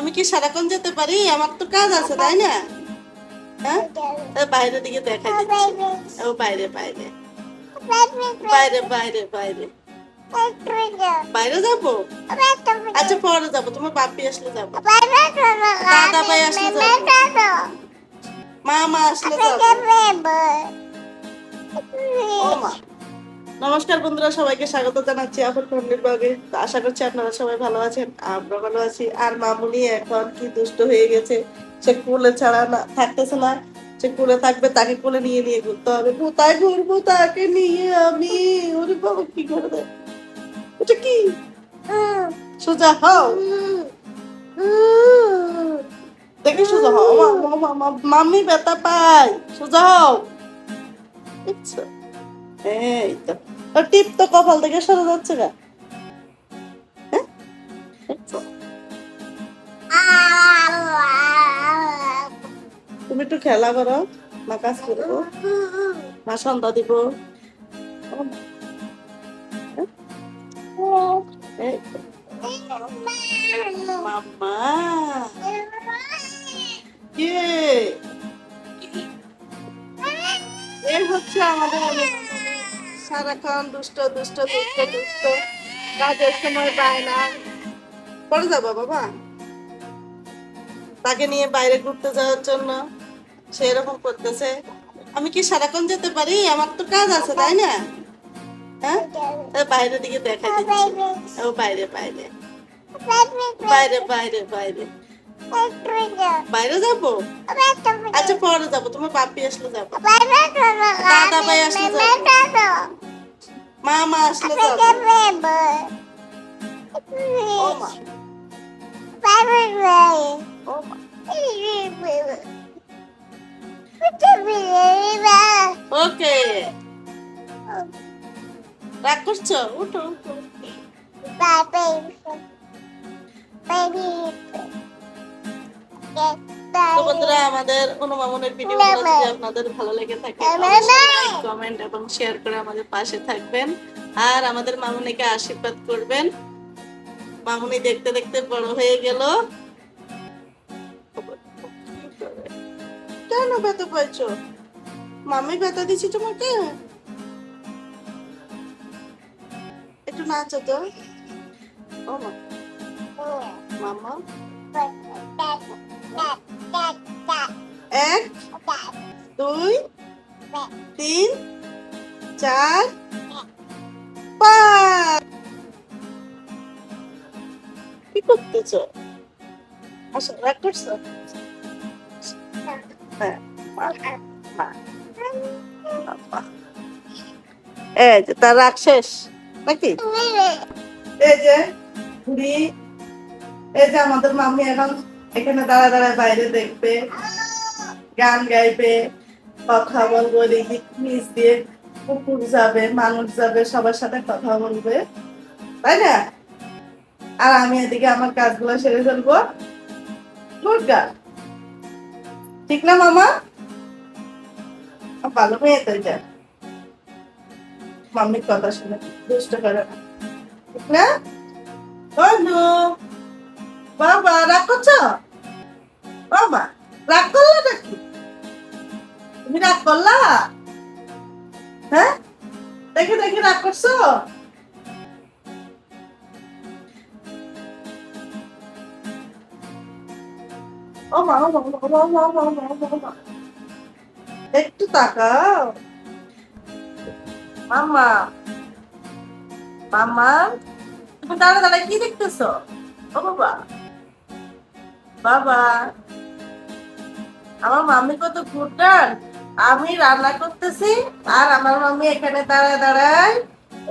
আমি কি সারাক্ষণ যেতে পারি? আমার তো কাজ আছে, তাই না? হ্যাঁ, বাইরের দিকে দেখা দিচ্ছে। ও বাইরে বাইরে বাইরে বাইরে বাইরে বাইরে যাবো। আচ্ছা পরে যাবো, তোমার বাপি আসলে যাবো, দাদা ভাই আসলে যাবো, মামা আসলে যাবো। ও মা। নমস্কার বন্ধুরা, সবাইকে স্বাগত জানাচ্ছি আপনার ফ্যামিলির ব্লগে। তো আশা করছি আপনারা সবাই ভালো আছেন, আমরা ভালো আছি। আর মামুনি এখন কি দুষ্ট হয়ে গেছে, সে কোলে ছাড়া না থাকতেছে না। সে কোলে থাকবে, তাকে কোলে নিয়ে নিয়ে ঘুরতে হবে। কোথায় ঘুরবো তাকে নিয়ে আমি? ওরে বাবা, কি করে দেয় এটা? কি সোজা হও, দেখি সোজা হও। মাম্মি ব্যথা পায়, সোজা হও। দেখছো? এই তো টিপ তো কপাল থেকে সরে যাচ্ছে না। তুমি একটু খেলা করো, মা কাজ করবো, মা সন্ধ্যা দিব। মাম্মা কে? এ হচ্ছে আমাদের সারাক্ষণ দুষ্ট দুষ্ট দুষ্ট দুষ্ট, কাজের সময় পায় না। পরে যাবো বাবা, তাকে নিয়ে বাইরে ঘুরতে যাওয়ার জন্য সে এরকম করতেছে। আমি কি সারাক্ষণ যেতে পারি? আমার তো কাজ আছে, তাই না? হ্যাঁ, বাইরের দিকে দেখা দিচ্ছে। ও বাইরে বাইরে বাইরে বাইরে বাইরে বাইরে যাবো। আচ্ছা পরে যাবো, তোমার বাপি আসলে যাবো, দাদা ভাই আসলে যাবো, মামা আসলে যাবো। ও মা। ও মা। ওকে, রাগ করছো? উঠো উঠো। তো বন্ধুরা, আমাদের অনুমামনের ভিডিওগুলো যদি আপনাদের ভালো লেগে থাকে, লাইক কমেন্ট এবং শেয়ার করে আমাদের পাশে থাকবেন। আর আমাদের মামুনিকে আশীর্বাদ করবেন। মামুনি দেখতে দেখতে বড় হয়ে গেল। কেন ব্যথা পাইছো? মামি ব্যথা দিছি তোমাকে? একটু নাচো তো। ও মা। মামা এক দুই তিন চার পাঁচ। কি করতেছো? আসো, রাগ করছো? হ্যাঁ, এই যে তার রাগ শেষ নাকি? এই যে ঘুরি, এই যে আমাদের মাম্মি এখন এখানে দাঁড়ায় দাঁড়ায় বাইরে দেখবে, গান গাইবে, কথা বলবো, নিচ দিয়ে কুকুর যাবে, মানুষ যাবে, সবার সাথে কথা বলবে, তাই না? আর আমি এদিকে আমার কাজগুলো সেরে ফেলবো। গুড গার্ল, ঠিক না মামা? ভালো মেয়ে তো, যা মাম্মির কথা শুনে দুষ্ট করে না, ঠিক না? বাবা রাগ করছো? বাবা রাগ করলা নাকি? তুমি রাগ করলা? হ্যাঁ, দেখে দেখে রাগ করছো? ও মা, ও মা, ও মা, ও মা, ও মা, ও মা, ও মা। একটু তাকাও মাম্মা। মাম্মা, তুমি দাঁড়া দাঁড়া কি দেখতেছো? ও বাবা, বাবা, আমার মাম্মি কত গুডার। আমি রান্না করতেছি আর আমার মাম্মি এখানে দাঁড়ায় দাঁড়ায়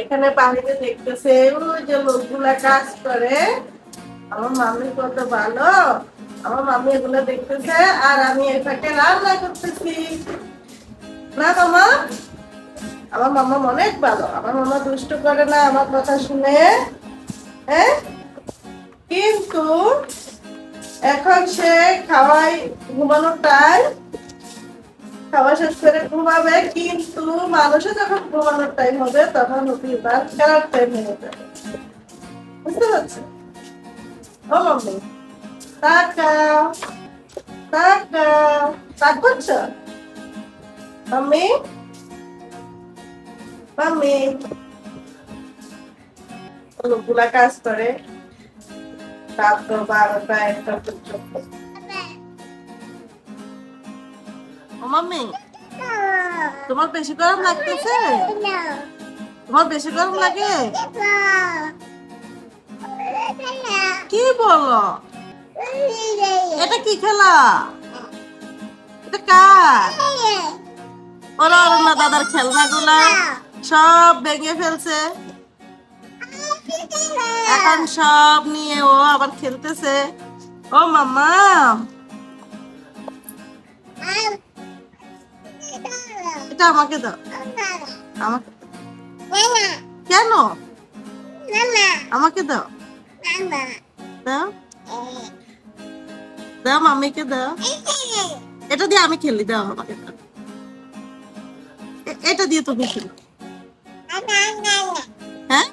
এখানে বাহিরে দেখতেছে, ওই যে লোকগুলা কাজ করে। আমার মাম্মি কত ভালো, আমার মাম্মি এগুলো দেখতেছে আর আমি এখানে রান্না করতেছি। না মামা, আমার মামা অনেক ভালো, আমার মামা দুষ্ট করে না আমার কথা শুনে। হ্যাঁ, কিন্তু এখন সে খাওয়াই, ঘুমানোর টাইম, খাওয়া শেষ করে ঘুমাবে। কিন্তু মানুষের যখন ঘুমানোর টাইম হবে তখন তার খেলার টাইম হয়ে যাবে, বুঝতে পারছি? ও মাম্মি, তাকাও, তাকাও। রাগ করছো? Mummy, mummy. অনেকগুলা কাজ করে। রাত তো 12টা 1টা পর্যন্ত। ও মাম্মি, তোমার বেশি গরম লাগতেছে? তোমার বেশি গরম লাগে? কি বলো? এটা কি খেলা? এটা কার? ওরা অরণ্য দাদার খেলনাগুলা সব ভেঙে ফেলছে। এখন সব নিয়ে ও আবার খেলতেছে। ও মাম্মা, এটা আমাকে দাও। আমাকে কেন? আমাকে দাও, দাও, দাও, মাম্মিকে দাও। এটা দিয়ে আমি খেলি, দাও আমাকে দাও। এটা দিয়ে তুমি খেলো। হ্যাঁ,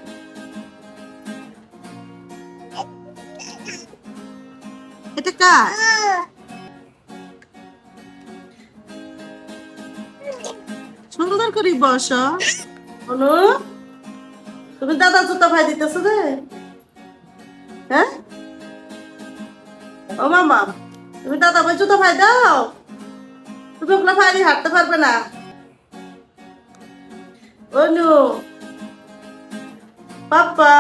এটা কার? সুন্দর করে বসো। অনু, তুমি দাদা জুতা ভাই দিতেছো রে? হ্যাঁ, ও মামা, তুমি দাদা ভাই জুতা ভাই দাও। তুমি ওগুলো ভাই হাঁটতে পারবে না। অনু, পাপা।